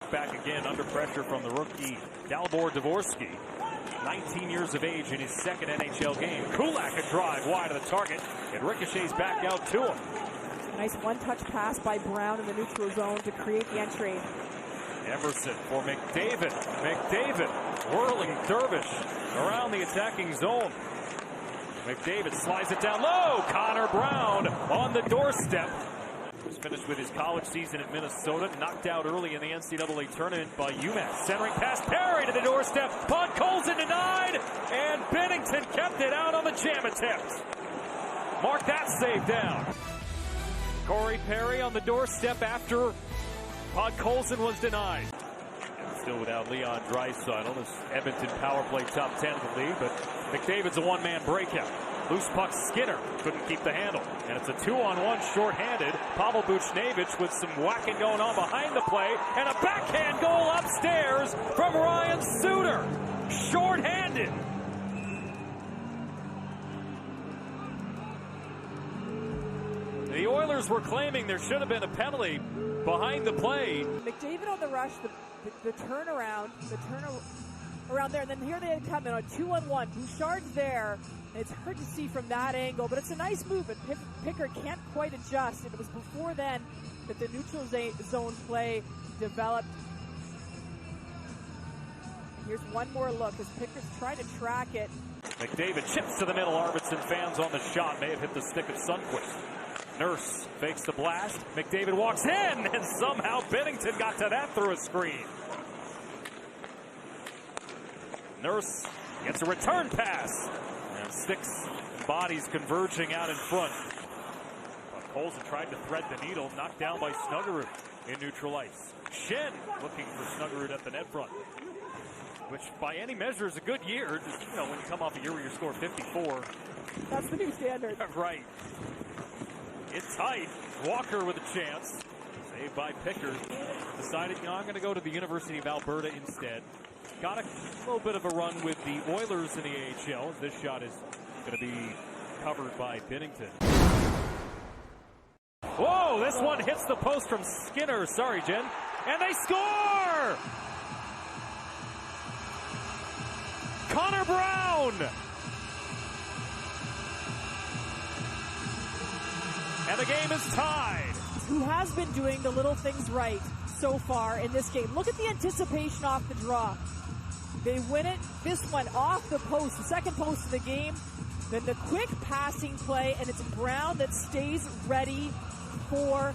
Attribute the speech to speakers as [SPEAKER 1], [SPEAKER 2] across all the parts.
[SPEAKER 1] check back again under pressure from the rookie Dalibor Dvorsky. 19 years of age in his second NHL game. Kulak a drive wide of the target. It ricochets back out to him.
[SPEAKER 2] Nice one-touch pass by Brown in the neutral zone to create the entry.
[SPEAKER 1] Emerson for McDavid. McDavid whirling dervish around the attacking zone. McDavid slides it down low. Connor Brown on the doorstep. He was finished with his college season at Minnesota. Knocked out early in the NCAA tournament by UMass. Centering pass, Perry to the doorstep. Podkolzin denied. And Bennington kept it out on the jam attempt. Mark that save down. Corey Perry on the doorstep after Podkolzin was denied. And still without Leon Draisaitl. This Edmonton power play top 10 in the league, but McDavid's a one-man breakout. Loose puck, Skinner couldn't keep the handle. And it's a 2-on-1 shorthanded. Pavel Buchnevich with some whacking going on behind the play. And a backhand goal upstairs from Ryan Suter. Shorthanded. The Oilers were claiming there should have been a penalty behind the play.
[SPEAKER 2] McDavid on the rush, the turnaround there, and then here they come in on 2-on-1. Bouchard's there, and it's hard to see from that angle, but it's a nice move, and Pickard can't quite adjust, and it was before then that the neutral zone play developed. Here's one more look as Pickard's trying to track it.
[SPEAKER 1] McDavid chips to the middle. Arvidsson fans on the shot. May have hit the stick of Sundqvist. Nurse fakes the blast. McDavid walks in, and somehow Bennington got to that through a screen. Nurse gets a return pass. And sticks and bodies converging out in front. But Colson tried to thread the needle, knocked down by Snuggerud in neutral ice. Shen looking for Snuggerud at the net front, which by any measure is a good year. Just, when you come off a year where you score 54.
[SPEAKER 2] That's the new standard.
[SPEAKER 1] Right. It's tight. Walker with a chance. Saved by Pickard. Decided, I'm going to go to the University of Alberta instead. Got a little bit of a run with the Oilers in the AHL. This shot is going to be covered by Bennington. Whoa, this one hits the post from Skinner. Sorry, Jen. And they score! Connor Brown! And the game is tied.
[SPEAKER 2] Who has been doing the little things right so far in this game. Look at the anticipation off the draw. They win it, this one off the post, the second post of the game. Then the quick passing play, and it's Brown that stays ready for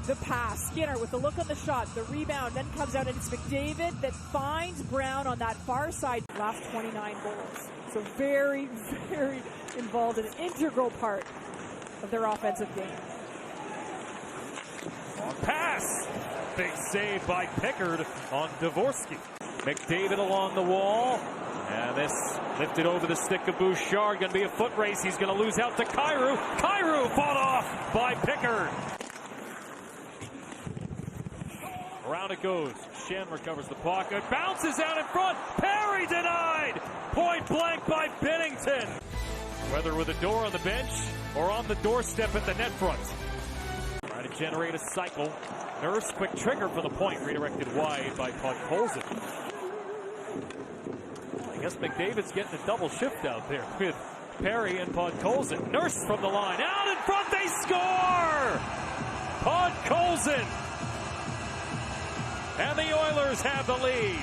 [SPEAKER 2] the pass. Skinner with the look on the shot, the rebound, then comes out, and it's McDavid that finds Brown on that far side. Last 29 goals. So very, very involved in an integral part of their offensive game.
[SPEAKER 1] On pass. Big save by Pickard on Dvorsky. McDavid along the wall. And this lifted over the stick of Bouchard. Going to be a foot race. He's going to lose out to Kyrou. Kyrou fought off by Pickard. Around it goes. Shen recovers the puck. It bounces out in front. Perry denied. Point blank by Bennington. Whether with a door on the bench or on the doorstep at the net front. Trying to generate a cycle. Nurse, quick trigger for the point. Redirected wide by Podkolzin. I guess McDavid's getting a double shift out there with Perry and Podkolzin. Nurse from the line. Out in front, they score! Podkolzin! And the Oilers have the lead.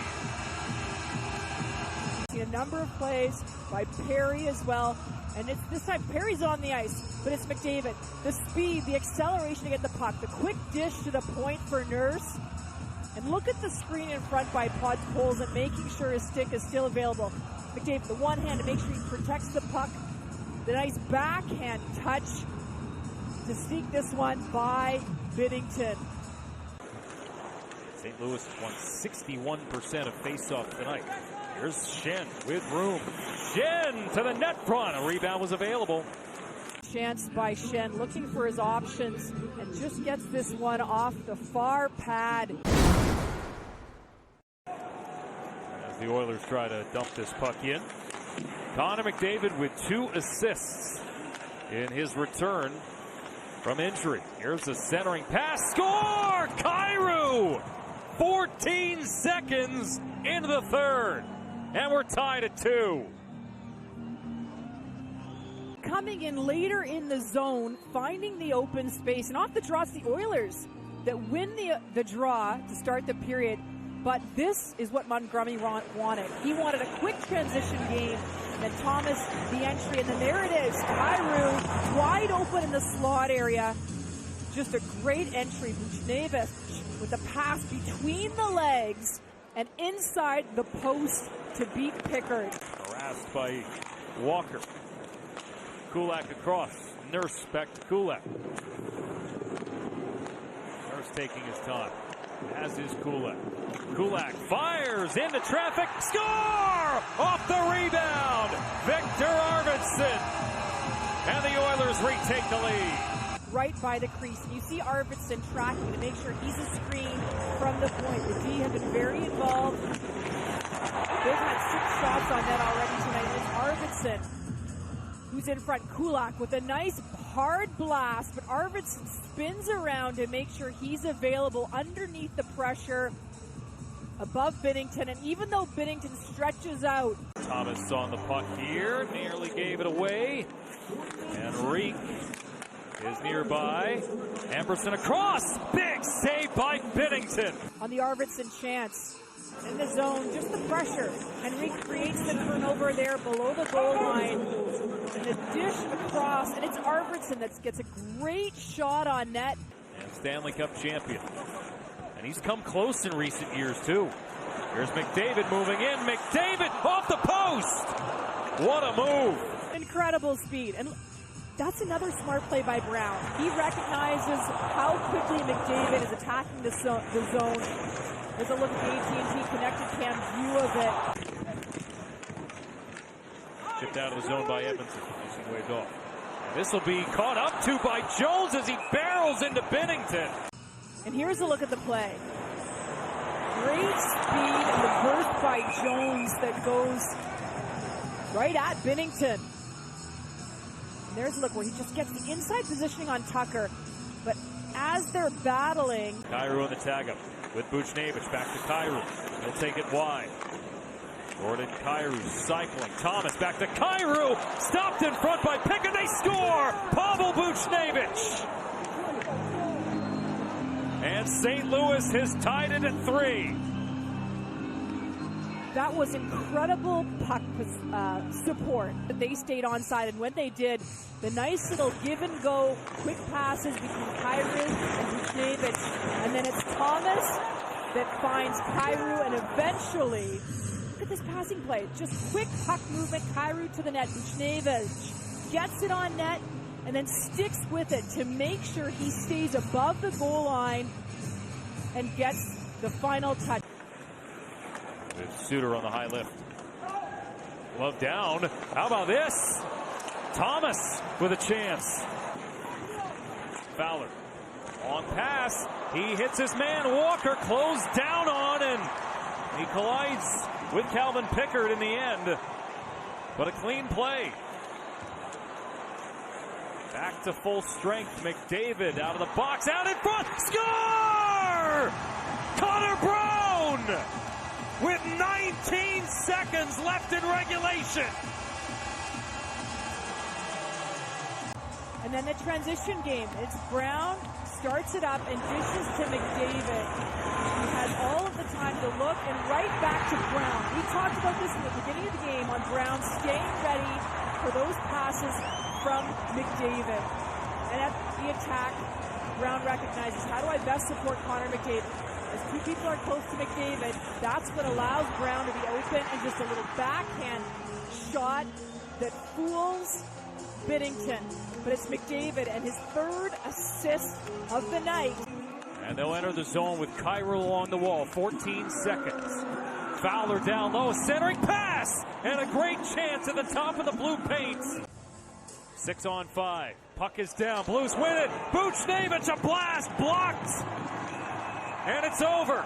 [SPEAKER 2] A number of plays by Perry as well. And it's this time Perry's on the ice, but it's McDavid. The speed, the acceleration to get the puck, the quick dish to the point for Nurse. And look at the screen in front by Podkolzin, making sure his stick is still available. McDavid, the one hand to make sure he protects the puck. The nice backhand touch to sneak this one by Binnington.
[SPEAKER 1] St. Louis won 61% of faceoffs tonight. Here's Shen with room. Shen to the net front. A rebound was available.
[SPEAKER 2] Chance by Shen, looking for his options, and just gets this one off the far pad.
[SPEAKER 1] As the Oilers try to dump this puck in. Connor McDavid with 2 assists in his return from injury. Here's a centering pass. Score! Kyrou 14 seconds into the third, and we're tied at 2.
[SPEAKER 2] Coming in later in the zone, finding the open space, and off the draw, it's the Oilers that win the draw to start the period. But this is what Montgomery wanted. He wanted a quick transition game, and Thomas the entry, and then there it is, Kyrou wide open in the slot area. Just a great entry. Buchnevich with a pass between the legs and inside the post to beat Pickard.
[SPEAKER 1] Harassed by Walker. Kulak across. Nurse back to Kulak. Nurse taking his time. As is Kulak. Kulak fires into traffic. Score! Off the rebound. Victor Arvidsson. And the Oilers retake the lead.
[SPEAKER 2] Right by the crease. And you see Arvidsson tracking to make sure he's a screen from the point. The D have been very involved. They've had 6 shots on net already tonight. It's Arvidsson who's in front. Kulak with a nice hard blast, but Arvidsson spins around to make sure he's available underneath the pressure above Binnington. And even though Binnington stretches out.
[SPEAKER 1] Thomas on the puck here, nearly gave it away. And Reek is nearby. Amberson across. Big save by Binnington.
[SPEAKER 2] On the Arvidsson chance. In the zone, just the pressure. Henry creates the turnover there below the goal line. And the dish across, and it's Arvidsson that gets a great shot on net.
[SPEAKER 1] And Stanley Cup champion. And he's come close in recent years, too. Here's McDavid moving in. McDavid off the post. What a move.
[SPEAKER 2] Incredible speed. And that's another smart play by Brown. He recognizes how quickly McDavid is attacking the zone. There's a look at the AT&T connected cam view of it.
[SPEAKER 1] Chipped out of the zone by Edmondson. Missing waved off. This will be caught up to by Jones as he barrels into Binnington.
[SPEAKER 2] And here's a look at the play. Great speed and the burst by Jones that goes right at Binnington. And there's a look where he just gets the inside positioning on Tucker. But as they're battling...
[SPEAKER 1] Kyrou on the tag-up with Buchnevich. Back to Kyrou. He'll take it wide. Gordon Kyrou cycling. Thomas back to Kyrou. Stopped in front by Pickard. They score! Pavel Buchnevich. And St. Louis has tied it at 3.
[SPEAKER 2] That was incredible puck support. They stayed onside, and when they did, the nice little give and go, quick passes between Kyrou and Buchnevich, and then it's Thomas that finds Kyrou, and eventually, look at this passing play, just quick puck movement, Kyrou to the net, Buchnevich gets it on net, and then sticks with it to make sure he stays above the goal line and gets the final touch.
[SPEAKER 1] With Suter on the high lift. Glove down. How about this? Thomas with a chance. Fowler on pass. He hits his man. Walker closed down on, and he collides with Calvin Pickard in the end. But a clean play. Back to full strength. McDavid out of the box. Out in front. Score! Connor Brown! With 19 seconds left in regulation.
[SPEAKER 2] And then the transition game. It's Brown, starts it up and dishes to McDavid. He has all of the time to look, and right back to Brown. We talked about this in the beginning of the game on Brown staying ready for those passes from McDavid. And at the attack, Brown recognizes, how do I best support Connor McDavid? As 2 people are close to McDavid, that's what allows Brown to be open, and just a little backhand shot that fools Binnington. But it's McDavid and his 3rd assist of the night.
[SPEAKER 1] And they'll enter the zone with Kyrou along the wall. 14 seconds. Fowler down low, centering pass, and a great chance at the top of the blue paint. 6 on 5. Puck is down. Blues win it. Buchnevich, a blast, blocked. And it's over.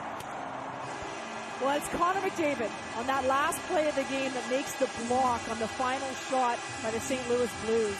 [SPEAKER 2] Well, it's Connor McDavid on that last play of the game that makes the block on the final shot by the St. Louis Blues.